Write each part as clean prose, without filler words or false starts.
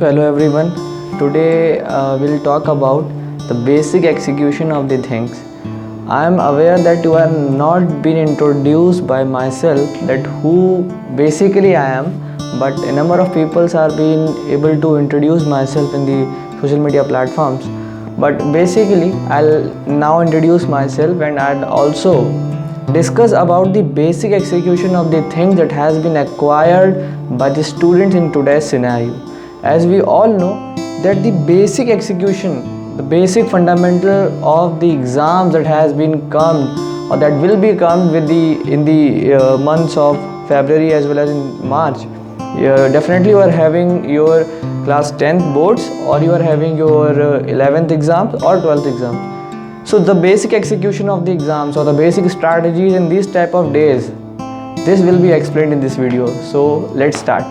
So hello everyone. Today we'll talk about the basic execution of the things. I am aware that you are not been introduced by myself that who basically I am, but a number of people are being able to introduce myself in the social media platforms. But basically I'll now introduce myself and I'll also discuss about the basic execution of the things that has been acquired by the students in today's scenario. As we all know that the basic execution, the basic fundamental of the exams that has been come or that will be come with the in the months of February as well as in March. Definitely you are having your class 10th boards or you are having your 11th exams or 12th exams. So the basic execution of the exams or the basic strategies in these type of days, this will be explained in this video. So let's start.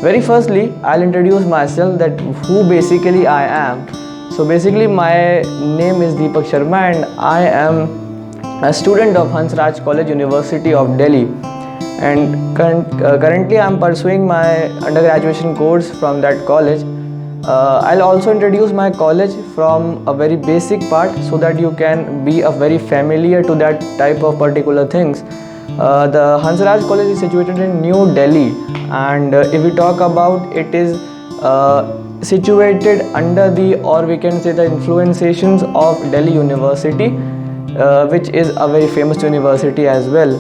Very firstly, I'll introduce myself that who basically I am. So basically my name is Deepak Sharma and I am a student of Hansraj College, University of Delhi. And currently I am pursuing my undergraduate course from that college. I'll also introduce my college from a very basic part so that you can be very familiar to that type of particular things. The Hansraj College is situated in New Delhi, and if we talk about it is situated under the, or we can say the influences of Delhi University, which is a very famous university as well.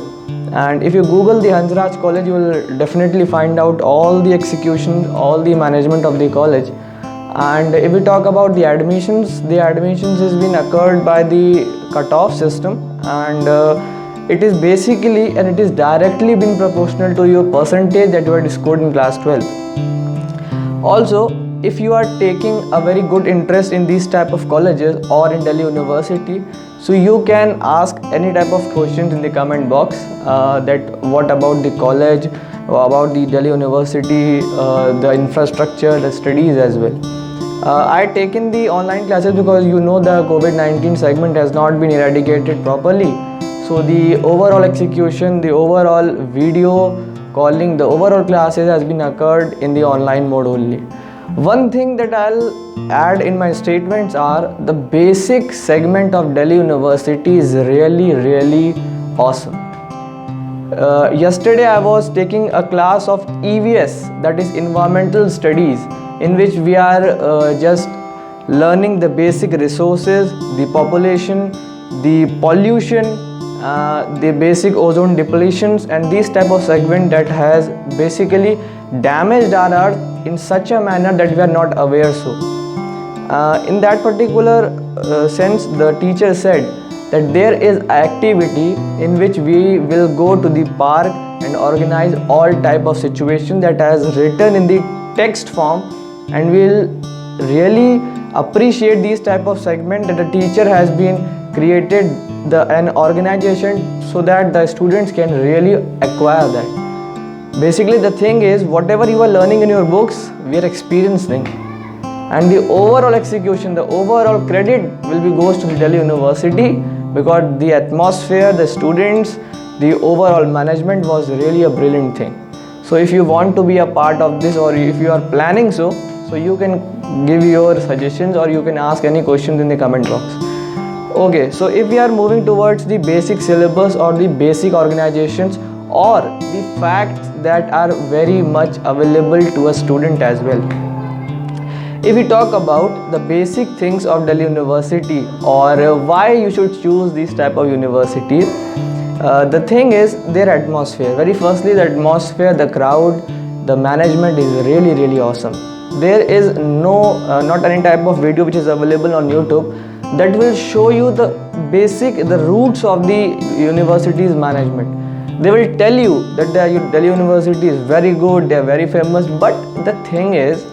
And if you Google the Hansraj College, you will definitely find out all the execution, all the management of the college. And if we talk about the admissions has been occurred by the cutoff system, and it is basically and it is directly been proportional to your percentage that you had scored in class 12. Also, if you are taking a very good interest in these type of colleges or in Delhi University, so you can ask any type of questions in the comment box that what about the college, about the Delhi University, the infrastructure, the studies as well. I taken the online classes because you know the COVID-19 segment has not been eradicated properly. So the overall execution, the overall video calling, the overall classes has been occurred in the online mode only. One thing that I'll add in my statements are the basic segment of Delhi University is really awesome. Yesterday I was taking a class of EVS, that is Environmental Studies, in which we are just learning the basic resources, the population, the pollution, the basic ozone depletions, and these type of segment that has basically damaged our earth in such a manner that we are not aware. So in that particular sense, the teacher said that there is activity in which we will go to the park and organize all type of situation that has written in the text form, and we'll really appreciate these type of segment that the teacher has been created an organization so that the students can really acquire that. Basically the thing is, whatever you are learning in your books, we are experiencing, and the overall execution, the overall credit will be goes to the Delhi University, because the atmosphere, the students, the overall management was really a brilliant thing. So if you want to be a part of this, or if you are planning so you can give your suggestions or you can ask any questions in the comment box. Okay, so if we are moving towards the basic syllabus or the basic organizations or the facts that are very much available to a student as well. If we talk about the basic things of Delhi University or why you should choose this type of university, the thing is their atmosphere. Very firstly, the atmosphere, the crowd, the management is really awesome. There is no not any type of video which is available on YouTube that will show you the roots of the university's management. They will tell you that the Delhi University is very good, they are very famous, but the thing is,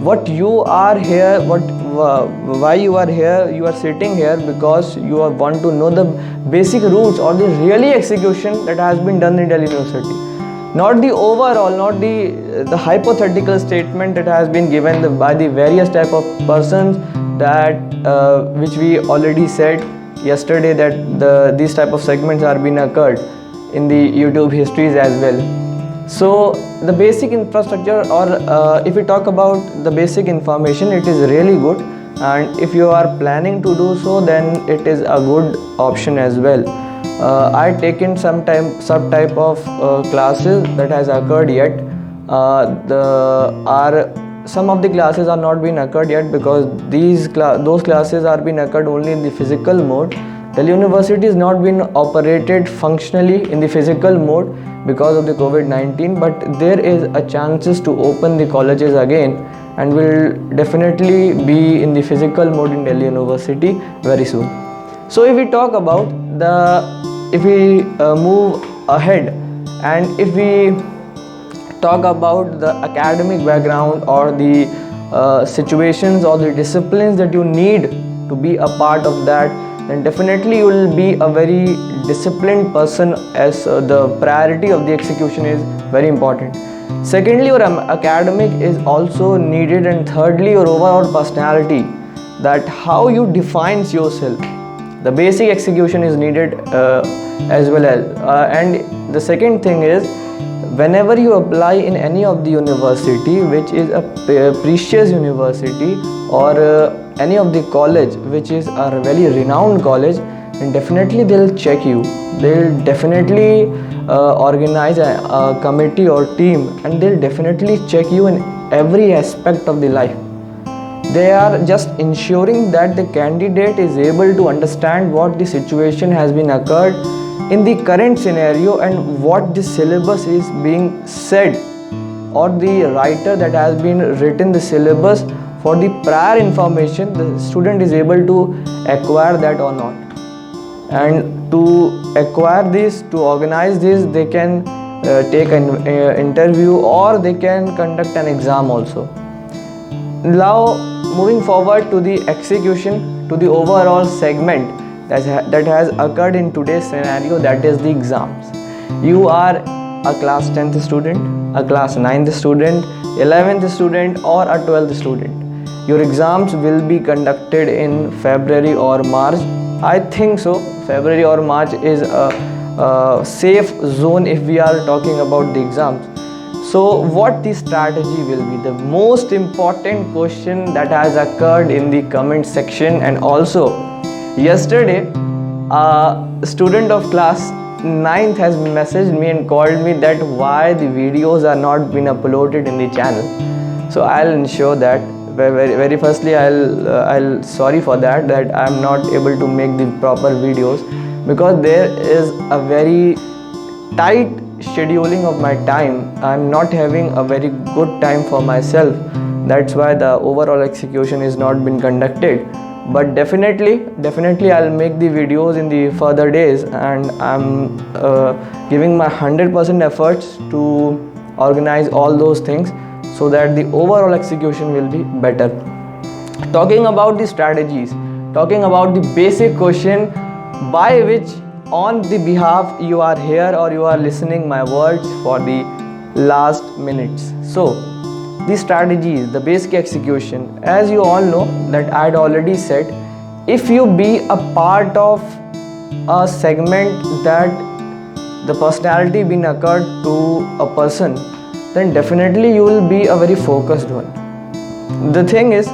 what you are here, why you are here, you are sitting here because you want to know the basic roots or the really execution that has been done in Delhi University. Not the overall, not the hypothetical statement that has been given by the various type of persons that which we already said yesterday, that these type of segments are being occurred in the YouTube histories as well. So the basic infrastructure, or if we talk about the basic information, it is really good, and if you are planning to do so, then it is a good option as well. I taken some type of classes that has occurred yet. Some of the classes are not been occurred yet because those classes are been occurred only in the physical mode. The university is not been operated functionally in the physical mode because of the COVID-19, but there is a chances to open the colleges again, and will definitely be in the physical mode in Delhi University very soon. So if we talk about if we move ahead, and if we talk about the academic background, or the situations or the disciplines that you need to be a part of that, then definitely you will be a very disciplined person, as the priority of the execution is very important. Secondly, your academic is also needed, and thirdly, your overall personality, that how you defines yourself. The basic execution is needed as well as and the second thing is, whenever you apply in any of the university which is a precious university, or any of the college which is a very renowned college, then definitely they'll check you. They'll definitely organize a committee or team, and they'll definitely check you in every aspect of the life. They are just ensuring that the candidate is able to understand what the situation has been occurred in the current scenario, and what the syllabus is being said, or the writer that has been written the syllabus for the prior information, the student is able to acquire that or not. And to acquire this, to organize this, they can take an interview, or they can conduct an exam also. Now moving forward to the execution, to the overall segment that has occurred in today's scenario, that is the exams. You are a class 10th student, a class 9th student, 11th student, or a 12th student. Your exams will be conducted in February or March. I think so. February or March is a safe zone if we are talking about the exams. So what the strategy will be? The most important question that has occurred in the comment section, and also yesterday a student of class 9th has messaged me and called me that why the videos are not been uploaded in the channel. So I'll ensure that very firstly I'll sorry for that I'm not able to make the proper videos, because there is a very tight scheduling of my time. I'm not having a very good time for myself. That's why the overall execution is not been conducted. But definitely I'll make the videos in the further days, and I'm giving my 100% efforts to organize all those things so that the overall execution will be better. Talking about the strategies, talking about the basic question by which on the behalf you are here, or you are listening my words for the last minutes. So the strategies, the basic execution, as you all know that I had already said, if you be a part of a segment that the personality been occurred to a person, then definitely you will be a very focused one. The thing is,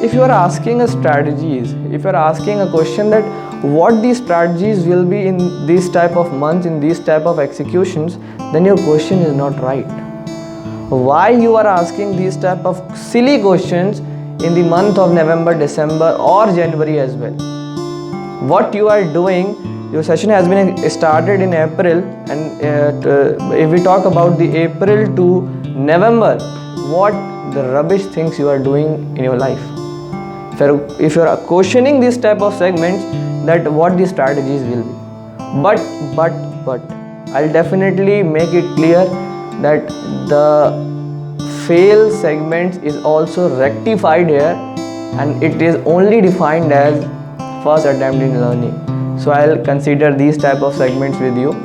if you are asking a strategies, if you are asking a question that what these strategies will be in these type of months, in these type of executions, then your question is not right. Why you are asking these type of silly questions in the month of November, December, or January as well? What you are doing, your session has been started in April, and if we talk about the April to November, what the rubbish things you are doing in your life? If you are questioning this type of segments, that what the strategies will be. But I'll definitely make it clear that the fail segments is also rectified here, and it is only defined as first attempt in learning. So I'll consider these type of segments with you.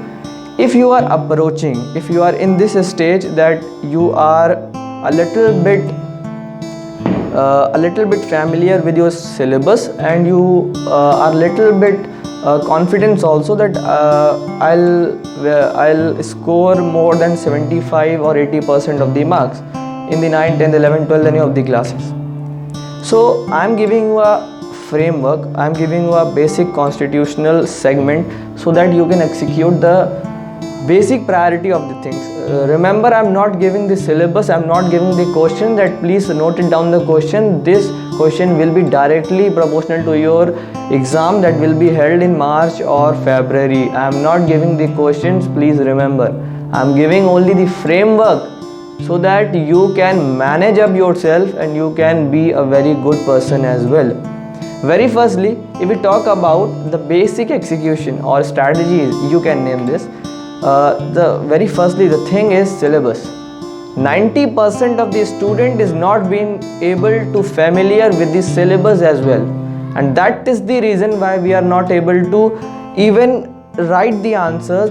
If you are approaching, if you are in this stage that you are a little bit familiar with your syllabus, and you are little bit confidence also that I'll score more than 75 or 80% of the marks in the 9th, 10th, 11th, 12th, any of the classes. So I'm giving you a framework, I'm giving you a basic constitutional segment so that you can execute the basic priority of the things. Remember, I'm not giving the syllabus, I'm not giving the question that please note it down the question. This question will be directly proportional to your exam that will be held in March or February. I'm not giving the questions, please remember. I'm giving only the framework so that you can manage up yourself and you can be a very good person as well. Very firstly, if we talk about the basic execution or strategies, you can name this. The thing is syllabus. 90% of the student is not being able to familiar with the syllabus as well, and that is the reason why we are not able to even write the answers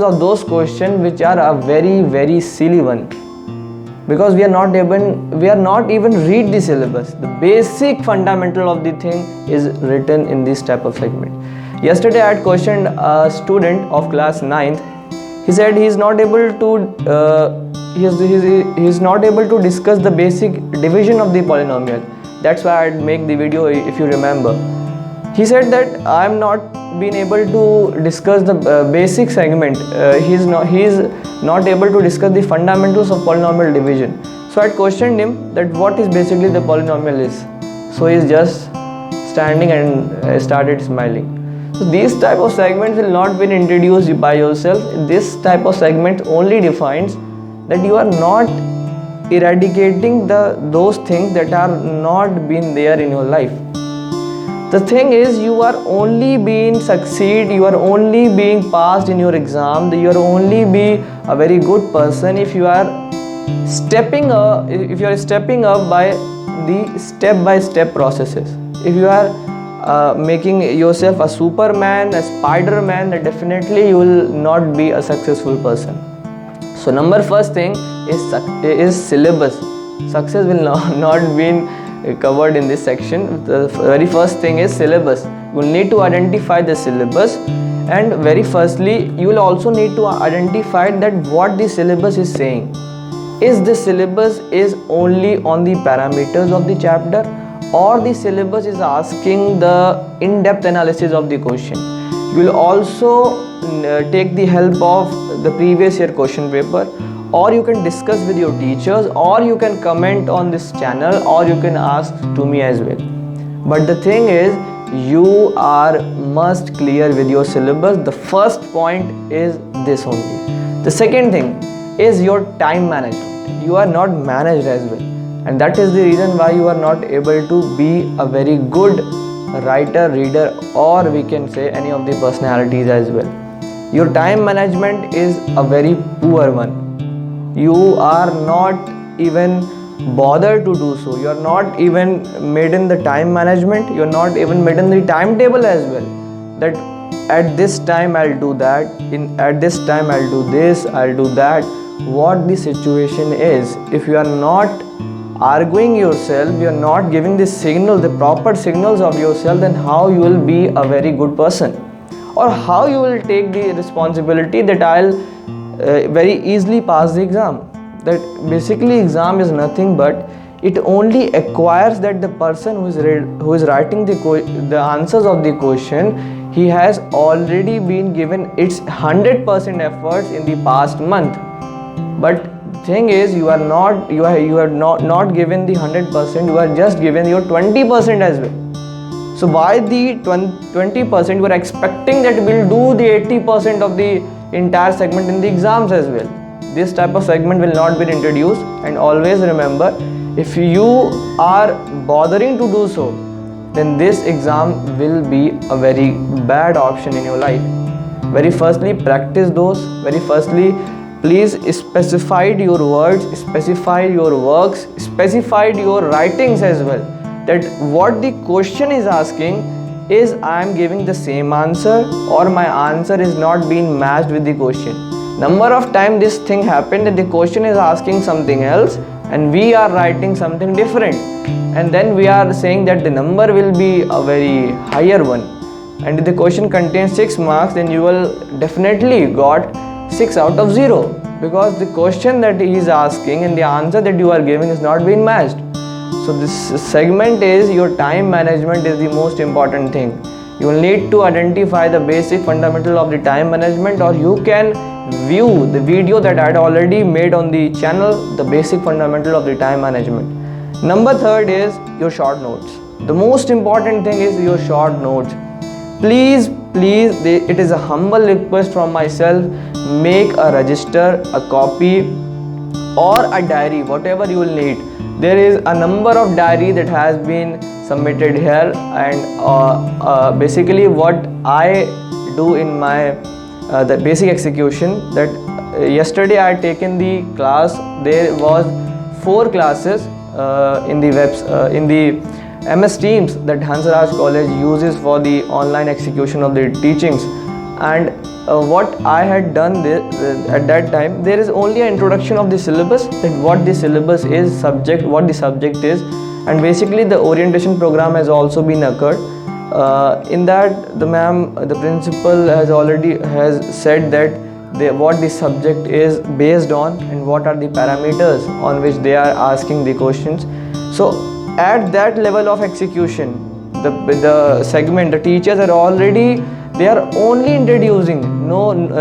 of those questions which are a very silly one, because we are not even read the syllabus. The basic fundamental of the thing is written in this type of segment. Yesterday I had questioned a student of class 9th. He said he is not able to discuss the basic division of the polynomial. That's why I make the video, if you remember. He said that I am not been able to discuss the basic segment. He is not able to discuss the fundamentals of polynomial division. So I questioned him that what is basically the polynomial is. So he is just standing and started smiling. So these type of segments will not be introduced by yourself. This type of segment only defines that you are not eradicating those things that are not been there in your life. The thing is, you are only being succeed, you are only being passed in your exam, you are only be a very good person if you are stepping up by the step-by-step processes. If you are making yourself a Superman, a Spider-Man, then definitely you will not be a successful person. So number first thing is syllabus. Success will not be covered in this section. The very first thing is syllabus. You will need to identify the syllabus, and very firstly you will also need to identify that what the syllabus is saying. Is the syllabus is only on the parameters of the chapter, or the syllabus is asking the in-depth analysis of the question. You will also take the help of the previous year question paper, or you can discuss with your teachers, or you can comment on this channel, or you can ask to me as well. But the thing is, you are must clear with your syllabus. The first point is this only. The second thing is your time management. You are not managed as well, and that is the reason why you are not able to be a very good writer, reader, or we can say any of the personalities as well. Your time management is a very poor one. You are not even bothered to do so. You are not even made in the time management. You are not even made in the timetable as well, that at this time I'll do that, at this time I'll do this, I'll do that. What the situation is, if you are not arguing yourself, you are not giving the signal, the proper signals of yourself, then how you will be a very good person, or how you will take the responsibility that I'll very easily pass the exam. That basically exam is nothing but it only acquires that the person who is writing the answers of the question, he has already been given its 100% efforts in the past month. But thing is, you are not given the 100%, you are just given your 20% as well. So by the 20% you are expecting that we'll do the 80% of the entire segment in the exams as well. This type of segment will not be introduced, and always remember, if you are bothering to do so, then this exam will be a very bad option in your life. Very firstly, practice those. Very firstly, please specify your words, specify your works, specify your writings as well, that what the question is asking is I am giving the same answer, or my answer is not being matched with the question. Number of time this thing happened that the question is asking something else, and we are writing something different, and then we are saying that the number will be a very higher one, and if the question contains 6 marks, then you will definitely got 6 out of 0, because the question that he is asking and the answer that you are giving is not being matched. So this segment is your time management is the most important thing. You will need to identify the basic fundamental of the time management, or you can view the video that I had already made on the channel, the basic fundamental of the time management. Number 3 is your short notes. The most important thing is your short notes. Please, it is a humble request from myself, make a register, a copy or a diary, whatever you will need. There is a number of diary that has been submitted here, and basically what I do in my the basic execution, that yesterday I had taken the class. There was 4 classes in the MS Teams that Hansraj College uses for the online execution of the teachings. And what I had done at that time, there is only an introduction of the syllabus, that what the syllabus is, what the subject is, and basically the orientation program has also been occurred. In that, the principal has said that what the subject is based on and what are the parameters on which they are asking the questions. So at that level of execution, the segment, the teachers are already, they are only introducing.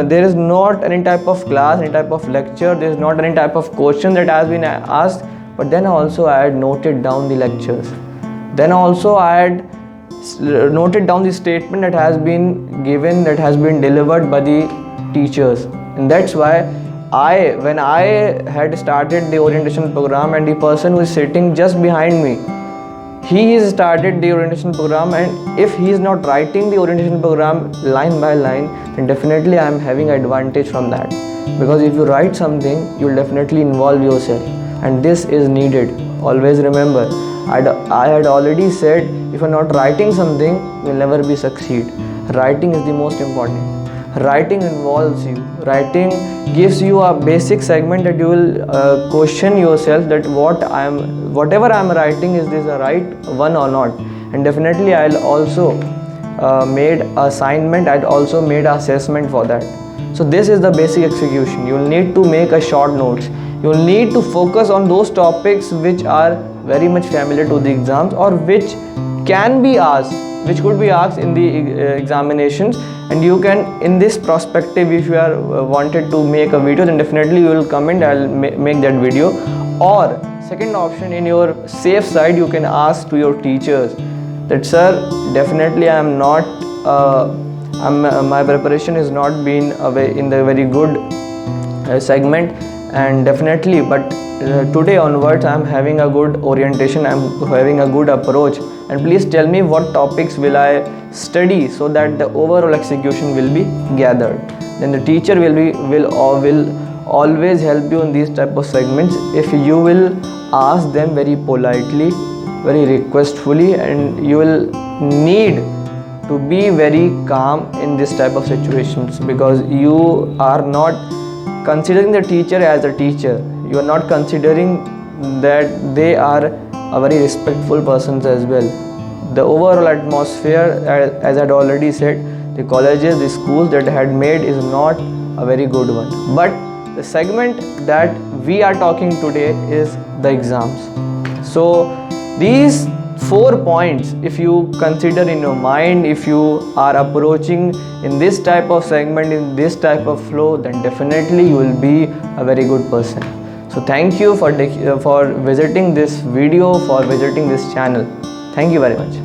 There is not any type of class, any type of lecture, there is not any type of question that has been asked. But then also I had noted down the lectures. Then also I had noted down the statement that has been given, that has been delivered by the teachers. And that's why when I had started the orientation program, and the person who is sitting just behind me, he has started the orientation program, and if he is not writing the orientation program line by line, then definitely I am having advantage from that. Because if you write something, you will definitely involve yourself, and this is needed. Always remember, I had already said, if you are not writing something, you will never be succeed. Writing is the most important. Writing involves you. Writing gives you a basic segment that you will question yourself, that whatever I am writing, is this a right one or not. And definitely I'll also made assignment, I'd also made assessment for that. So this is the basic execution. You will need to make a short notes. You will need to focus on those topics which are very much familiar to the exams, or which can be asked, which could be asked in the examinations. And you can, in this perspective, if you are wanted to make a video, then definitely you will comment, I'll make that video. Or second option, in your safe side, you can ask to your teachers that, sir, definitely I am not my preparation is not been in the very good segment, and definitely, but today onwards I am having a good orientation, I am having a good approach, and please tell me what topics will I study so that the overall execution will be gathered. Then the teacher will always help you in these type of segments if you will ask them very politely, very requestfully, and you will need to be very calm in this type of situations, because you are not considering the teacher as a teacher. You are not considering that they are a very respectful persons as well. The overall atmosphere, as I had already said, the colleges, the schools that I had made is not a very good one. But the segment that we are talking today is the exams. So these 4 points, if you consider in your mind, if you are approaching in this type of segment, in this type of flow, then definitely you will be a very good person. So thank you for visiting this video, for visiting this channel. Thank you very much.